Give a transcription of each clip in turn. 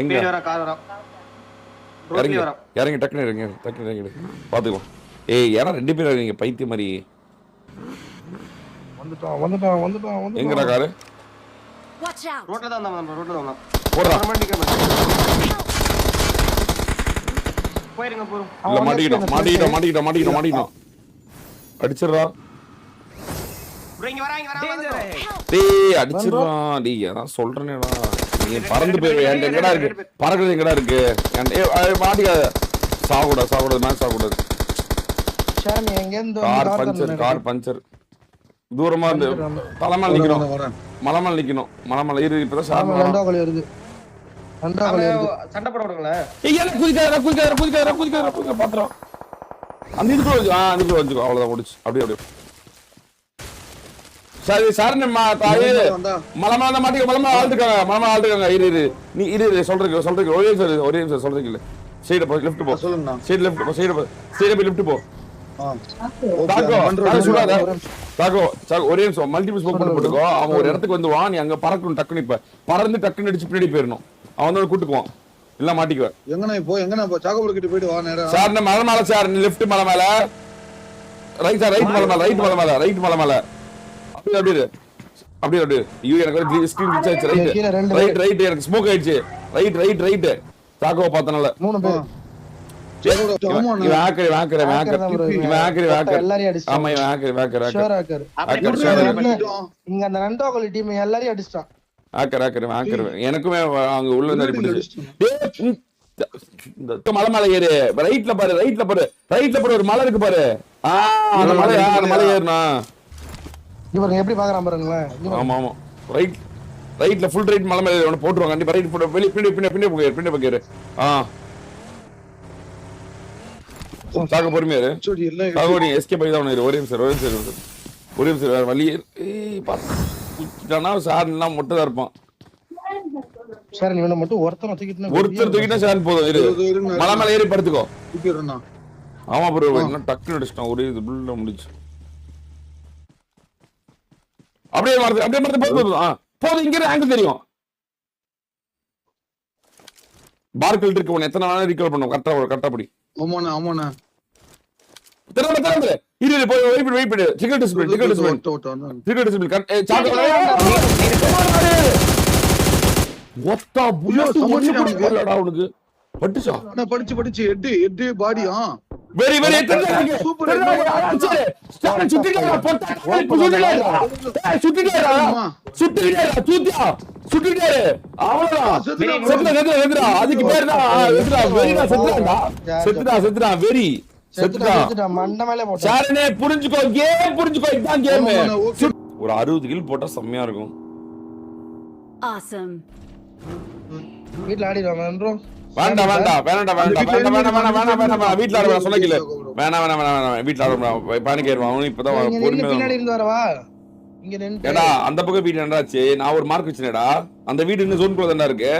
எங்க வர கார் வர இறங்கி இறங்கி டக்குனு இறங்கி பாத்துக்கலாம். ஏய் யாரா 2 பேர் இருக்கீங்க பைத்திய மாதிரி. வந்துட்டான் எங்கடா காரு? ரோட்ல தான் வந்தான். போடுறா. போயிருங்க போறோம். இல்ல மாட்டிக்கிட்டோம். அடிச்சிடுறா. இங்க வராங்க. டேய் அடிச்சிடுறான். டேய் அதான் சொல்றேனேடா. நீ பறந்து போய் எங்கடா இருக்கு? பறக்குறது எங்கடா இருக்கு? மாட்டிக்காத. சாகக்கூடாது மேட்ச் சாகக்கூடாது. கார் பஞ்சர் தூரமா இருந்து தலைமையில நிக்கணும். மலைமலை நிக்கணும். மலைமலை இப்பதான் சண்டை போட விடுங்களேன். குதிக்காத பாத்துறோம். அந்த இதுக்குள்ள வச்சுக்கோ. அவ்வளவுதான் முடிச்சு. அப்படியே சரி சார் தாயே மலமான மாட்டிக்க. மலமா ஆழ்ந்துக்காங்க. நீ சொல்றீங்க ஒரே நிமிஷம் சொல்றீங்க இல்ல. சைடு போ லெஃப்ட் போ. சொல்லுங்க. சைடு போய் லெஃப்ட் போ. ஒரே நிமிஷம் மல்டிபிள் ஸ்மோக் போட்டுக்கோ. அவன் ஒரு இடத்துக்கு வந்துவான். நீ அங்க பறக்கணும். டக்குனு இப்ப பறந்து டக்குன்னு அடிச்சு பின்னாடி போயிடணும். அவன் வந்து கூட்டுக்குவான். இல்ல மாட்டிக்குவேன். எங்கண்ணா போ சாகோபுர கிட்ட போயிட்டு வா நேரா. சார் நான் மலை மேல சார். நீ லெஃப்ட் மலை மேல. Right sir. ரைட் மலை மேல. அப்படியே ஐயோ எனக்கு ஸ்கிரீன் கிளிச் ஆயிடுச்சு. ரைட் எனக்கு ஸ்மோக் ஆயிடுச்சு. ரைட் சாகோவை பார்த்தனால 3 பேர். எனக்குமே அங்க உள்ள மலை மேல ஏறு. ரைட்ல பாரு ஒரு மலை இருக்கு பாரு. அந்த மலை ஏறுனா எப்படி பாக்குறான் பாருங்களேன். ஆமா ரைட்ல ஃபுல் ரைட் மலை மேல ஒன்னு போட்டுருவாங்க. கண்டிப்பா ரைட் போட்டு வெளிய பின்னாடி போயிரு. சாக பொறுமையா இரு. சாகோடி எஸ்கேப் ஆகி தான் ஒரே நிமிஷம் வேற வழி. பாத்துட்டானா சார் எல்லாம் மொட்டை தான் இருப்பான். சார் நீ மட்டும் ஒருத்தர் தூக்கிட்டா சார் போதும். இரு மலை மேல ஏறி படுத்துக்கோ. ஆமா ப்ரோ இன்னும் டக்குன்னு அடிச்சிட்டான். ஒரே இது புல்ல முடிச்சு. அப்படியே போதும். இங்க ஆங்கிள் தெரியும். பார்க்கல் இருக்கு. உன்னை எத்தனை நாள் ரீகால் பண்ணும். கரெக்டா படி. ஆமாண்ணா திறந்து இரு போய் வெயிட் பண்ணு. டிக்கெட் டிஸ்பிளின் ஒத்தா புல்லட் ஒண்ணு உனக்கு பட்டுச்சா? நான் படிச்சு எட்டு பாடியா வெரி சூப்பர். சுட்டிட்டாரு அவ்வளவுதான். அதுக்கு பேர் தான் வெரி புரிஞ்சுக்கோ. இதுதான் கேம். ஒரு 60 கில் போட்டா செம்மையா இருக்கும். வீட்ல ஆடிடுவாங்க. வேண்டாம் வீட்ல ஆட சொன்னீங்க. வேணாம் வீட்ல ஆட பானிக்கு ஏறுவான். இப்பதான் பின்னாடி இருந்து வரவா. ஏடா அந்த பக்கம் வீடு என்னடாச்சு? நான் ஒரு மார்க் வச்சேனேடா. அந்த வீடு இன்னும் ஜோன் குள்ள தான்டா இருக்கு.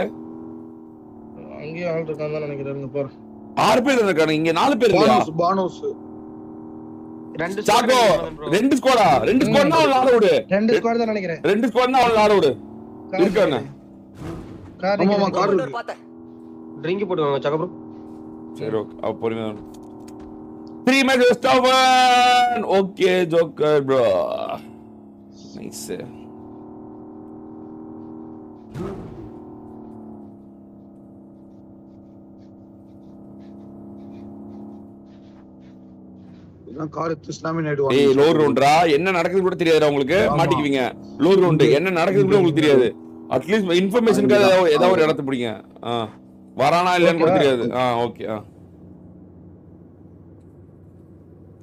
அங்கேயும் ஆள் இருக்கான்னு நினைக்கிறேன். பாரு 6 பேர் இருக்காங்க. இங்க 4 பேர் இல்லையா? பானோஸ் 2 ஸ்குவாடா? 2 ஸ்குவாட்னா அவள ஆள விடு. 2 ஸ்குவாட் தான் நினைக்கிறேன். 2 ஸ்குவாட்னா அவள ஆள விடு. இருக்கானே ஆமாமா கார் இருக்கு. ட்ரிங்க் போடுவாங்க சக ப்ரோ. சரி ஓகே. அப்ப பொறுமையா 3 மேட்சஸ் ஸ்டாவன். Okay joker bro. நைஸ். கார் இஸ்லாமியன் ஆயிடுவாங்க. ஏய் லோ ரவுண்டரா என்ன நடக்குது கூட தெரியாதுடா உங்களுக்கு. மாட்டிக்குவீங்க. லோ ரவுண்ட் என்ன நடக்குது கூட உங்களுக்கு தெரியாது. அட்லீஸ்ட் இன்ஃபர்மேஷனுக்கு ஏதாவது ஒரு இடத்து பிடிங்க. வரானா இல்லன்னு கூட தெரியாது. ஓகே.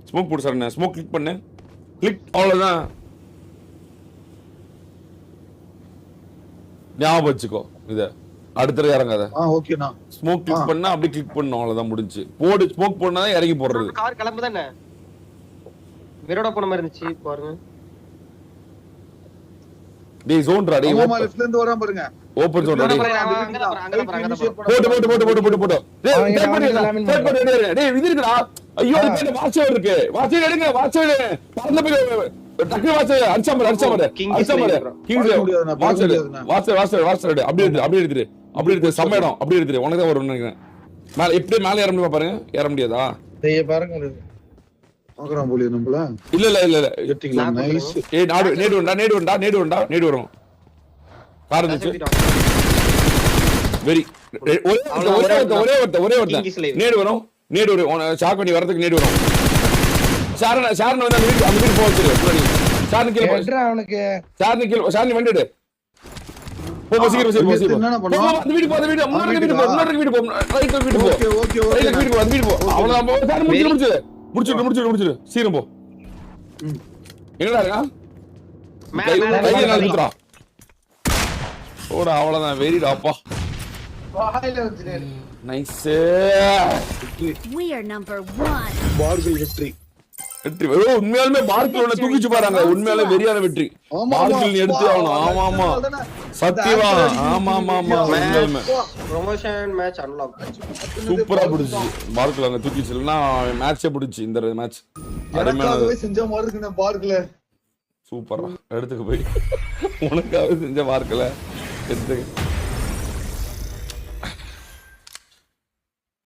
ஸ்மோக் போடு சார். ஸ்மோக் கிளிக் பண்ணு. அவ்வளவுதான். ஞாபகம் வச்சுக்கோ இத. அடுத்த இறங்காத. ஓகேண்ணா. ஸ்மோக் கிளிக் பண்ணா அப்படி கிளிக் பண்ணணும். அவ்வளவுதான் முடிஞ்சு. போடு ஸ்மோக் பண்ணா இறங்கி போடுறது. கார் கிளம்பு தானே. விரோட போன மாதிரி இருந்துச்சு பாருங்க. டேய் ஜோன்டா டேய். மாமா லெஃப்ட்ல இருந்து வரான் பாருங்க. ஓபன் ஜோன் டேய். போடு. டேய் இது இருக்குடா. ஐயோ இது வாட்ச் இருக்கு. வாட்ச் எடுங்க. பறந்து போய் டக்கு வாட்ச் அடிச்சா பாரு. கிங்ஸ் வாட்ச் அப்படியே எடுத்து. அப்படி எடுத்து செம்ம இடம் அப்படி எடுத்துரு உனக்கு தான் வரும்னு நினைக்கிறேன் மேல எப்படி மேல ஏற முடியுமா பாருங்க ஏற முடியாதா பாருங்க முடியாது பாக்குறான் போலியே நம்மள இல்ல எட்டிங்களா நைஸ் ஏய் நேடு வரும் கார் இருந்துச்சு வெரி ஒரே ஒருத்த நேடு வரும் ஷாக் பண்ணி வரதுக்கு நேடு வரும் ஷாரன் வந்து அந்த வீடு போக வச்சிரு ஷாரன் கீழ அவனுக்கு ஷாரன் வண்டி எடு போ சீக்கிரம் என்ன பண்ணுவான் அந்த வீடு முன்னாடி வீடு போ ரைட் வீடு போ ஓகே அந்த வீடு போ அவ்வளவுதான் போ ஷாரன் முடிச்சிரு சீக்கிரம் போ எங்கடா இருக்கா கையில நாலு குத்துறா ஓடா அவ்வளவுதான் வெரிடா அப்பா nice We are number 1. Parcel வெற்றி வெற்றி உண்மையாலுமே பார்க்கில் தூக்கிச்சு பாருங்க உண்மையாலே வெறியான வெற்றி பார்க்கில் எடுத்து ஆகணும் ஆமா சத்தியமா ஆமா உண்மையாலுமே ப்ரமோஷன் மேட்ச் அன்லாக் சூப்பரா பிடிச்சு பார்க்கில் அங்க தூக்கிச்சு இல்லைன்னா மேட்சே பிடிச்சு இந்த மேட்ச் எனக்காகவே செஞ்ச மாதிரி இருக்கு நான் பார்க்கல சூப்பரா எடுத்துக்க போய் உனக்காகவே செஞ்ச பார்க்கல எடுத்துக்க